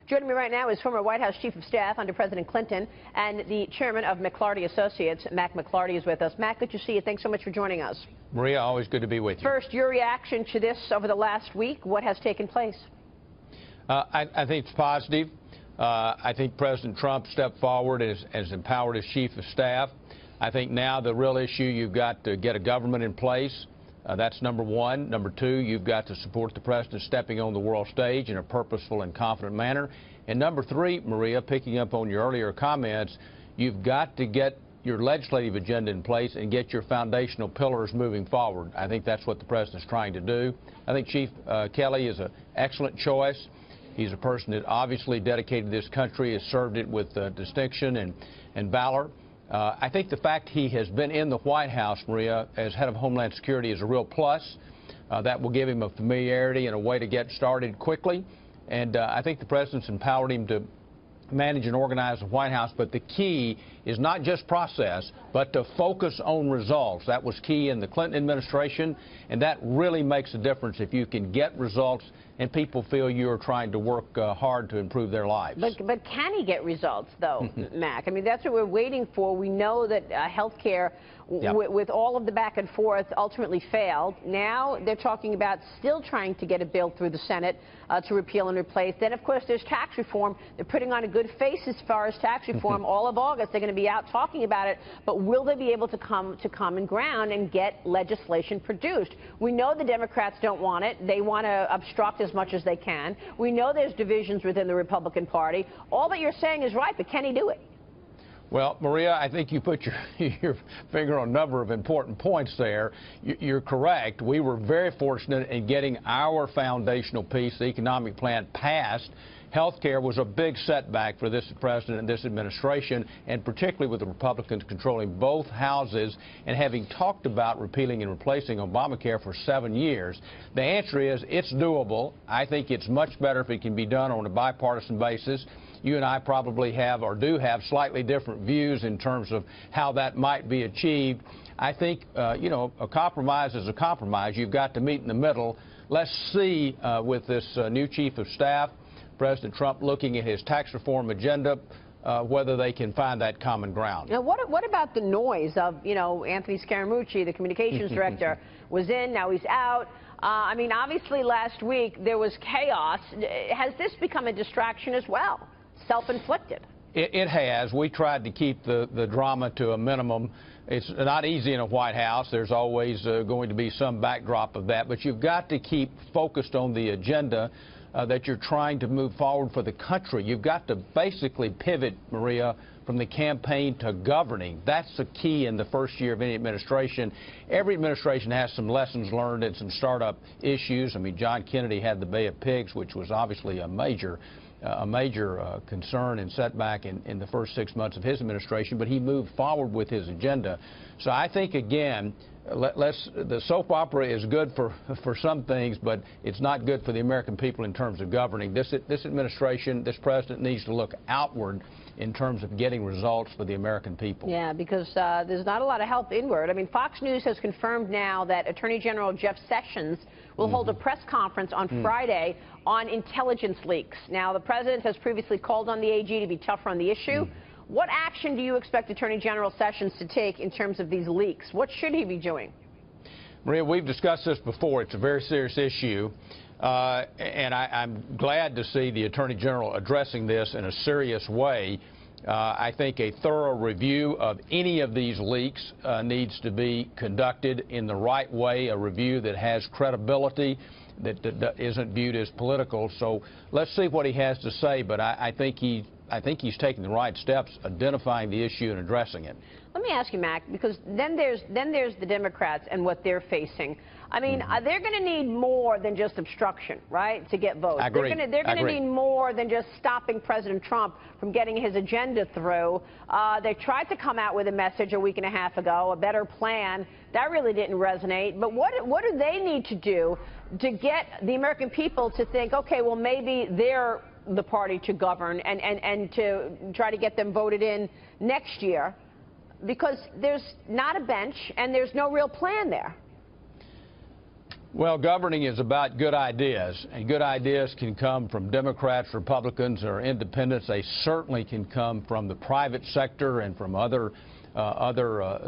Joining me right now is former White House Chief of Staff under President Clinton and the chairman of McLarty Associates. Mack McLarty is with us. Mack, good to see you. Thanks so much for joining us. Maria, always good to be with you. First, your reaction to this over the last week. What has taken place? I think it's positive. I think President Trump stepped forward and has empowered his Chief of Staff. I think now the real issue, you've got to get a government in place. That's number one. Number two, you've got to support the president stepping on the world stage in a purposeful and confident manner. And number three, Maria, picking up on your earlier comments, you've got to get your legislative agenda in place and get your foundational pillars moving forward. I think that's what the president's trying to do. I think Chief Kelly is an excellent choice. He's a person that obviously dedicated this country, has served it with distinction and valor. I think the fact he has been in the White House, Maria, as head of Homeland Security is a real plus. That will give him a familiarity and a way to get started quickly. And I think the president's empowered him to manage and organize the White House. But the key is not just process, but to focus on results. That was key in the Clinton administration, and that really makes a difference if you can get results and people feel you're trying to work hard to improve their lives. But can he get results, though, Mack? I mean, that's what we're waiting for. We know that health care, with all of the back and forth, ultimately failed. Now they're talking about still trying to get a bill through the Senate to repeal and replace. Then, of course, there's tax reform. They're putting on a good face as far as tax reform. All of August, they're going to be out talking about it. But will they be able to come to common ground and get legislation produced? We know the Democrats don't want it. They want to obstruct as much as they can. We know there's divisions within the Republican Party. All that you're saying is right, but can he do it? Well, Maria, I think you put your finger on a number of important points there. You're correct. We were very fortunate in getting our foundational piece, the economic plan, passed. Health care was a big setback for this president and this administration, and particularly with the Republicans controlling both houses and having talked about repealing and replacing Obamacare for 7 years. The answer is it's doable. I think it's much better if it can be done on a bipartisan basis. You and I probably have or do have slightly different views in terms of how that might be achieved. I think, you know, a compromise is a compromise. You've got to meet in the middle. Let's see with this new Chief of Staff, President Trump, looking at his tax reform agenda, whether they can find that common ground. Now, what about the noise of, you know, Anthony Scaramucci, the communications director, was in, now he's out. I mean, obviously last week there was chaos. Has this become a distraction as well? Self-inflicted? It has. We tried to keep the drama to a minimum. It's not easy in a White House. There's always going to be some backdrop of that. But you've got to keep focused on the agenda that you're trying to move forward for the country. You've got to basically pivot, Maria, from the campaign to governing. That's the key in the first year of any administration. Every administration has some lessons learned and some startup issues. I mean, John Kennedy had the Bay of Pigs, which was obviously a major concern and setback in the first 6 months of his administration, but he moved forward with his agenda. So I think, again, the soap opera is good for some things, but it's not good for the American people in terms of governing. This administration, this president needs to look outward in terms of getting results for the American people. Yeah, because there's not a lot of help inward. I mean, Fox News has confirmed now that Attorney General Jeff Sessions will hold a press conference on Friday on intelligence leaks. Now, the president has previously called on the AG to be tougher on the issue. What action do you expect Attorney General Sessions to take in terms of these leaks? What should he be doing? Maria, we've discussed this before. It's a very serious issue. And I'm glad to see the Attorney General addressing this in a serious way. I think a thorough review of any of these leaks needs to be conducted in the right way, a review that has credibility, that isn't viewed as political. So let's see what he has to say, but I think he's taking the right steps, identifying the issue and addressing it. Let me ask you, Mack, because then there's the Democrats and what they're facing. I mean, they're going to need more than just obstruction, right, to get votes. I agree. They're going to need more than just stopping President Trump from getting his agenda through. They tried to come out with a message a week and a half ago, a better plan. That really didn't resonate. But what do they need to do to get the American people to think, okay, well, maybe they're the party to govern and to try to get them voted in next year? Because there's not a bench and there's no real plan there. Well, governing is about good ideas, and good ideas can come from Democrats, Republicans, or independents. They certainly can come from the private sector and from other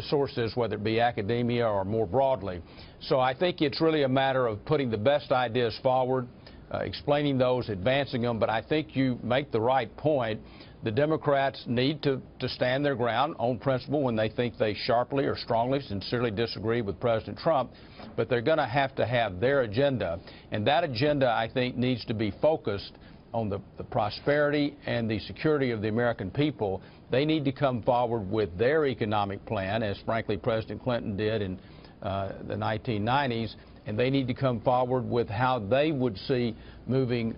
sources, whether it be academia or more broadly. So I think it's really a matter of putting the best ideas forward, explaining those, advancing them. But I think you make the right point. The Democrats need to stand their ground on principle when they think they sharply or strongly, sincerely disagree with President Trump, but they're going to have their agenda, and that agenda, I think, needs to be focused on the prosperity and the security of the American people. They need to come forward with their economic plan, as frankly President Clinton did in the 1990s, and they need to come forward with how they would see moving,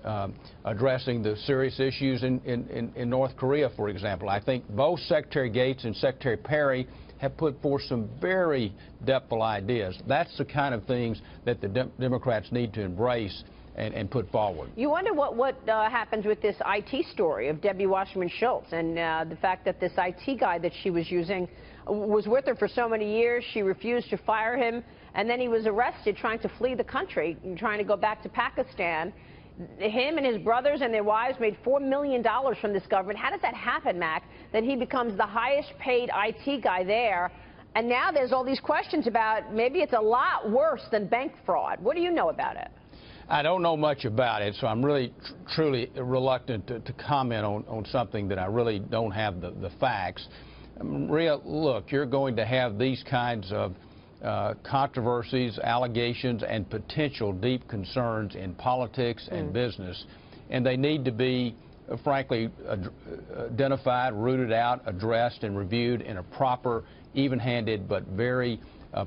addressing the serious issues in North Korea, for example. I think both Secretary Gates and Secretary Perry have put forth some very depthful ideas. That's the kind of things that the Democrats need to embrace and put forward. You wonder what happens with this IT story of Debbie Wasserman Schultz and the fact that this IT guy that she was using was with her for so many years. She refused to fire him, and then he was arrested trying to flee the country, trying to go back to Pakistan. Him and his brothers and their wives made $4 million from this government. How does that happen, Mac, that he becomes the highest paid IT guy there? And now there's all these questions about maybe it's a lot worse than bank fraud. What do you know about it? I don't know much about it, so I'm really truly reluctant to comment on something that I really don't have the facts. Maria, look, you're going to have these kinds of controversies, allegations, and potential deep concerns in politics and business, and they need to be, frankly, identified, rooted out, addressed, and reviewed in a proper, even-handed, but very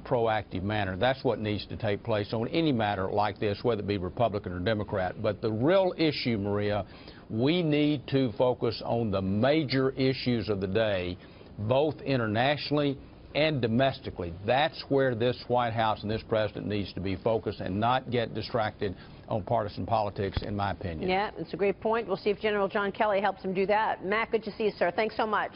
proactive manner. That's what needs to take place on any matter like this, whether it be Republican or Democrat. But the real issue, Maria, we need to focus on the major issues of the day, both internationally and domestically. That's where this White House and this president needs to be focused and not get distracted on partisan politics, in my opinion. Yeah, it's a great point. We'll see if General John Kelly helps him do that. Mac, good to see you, sir. Thanks so much.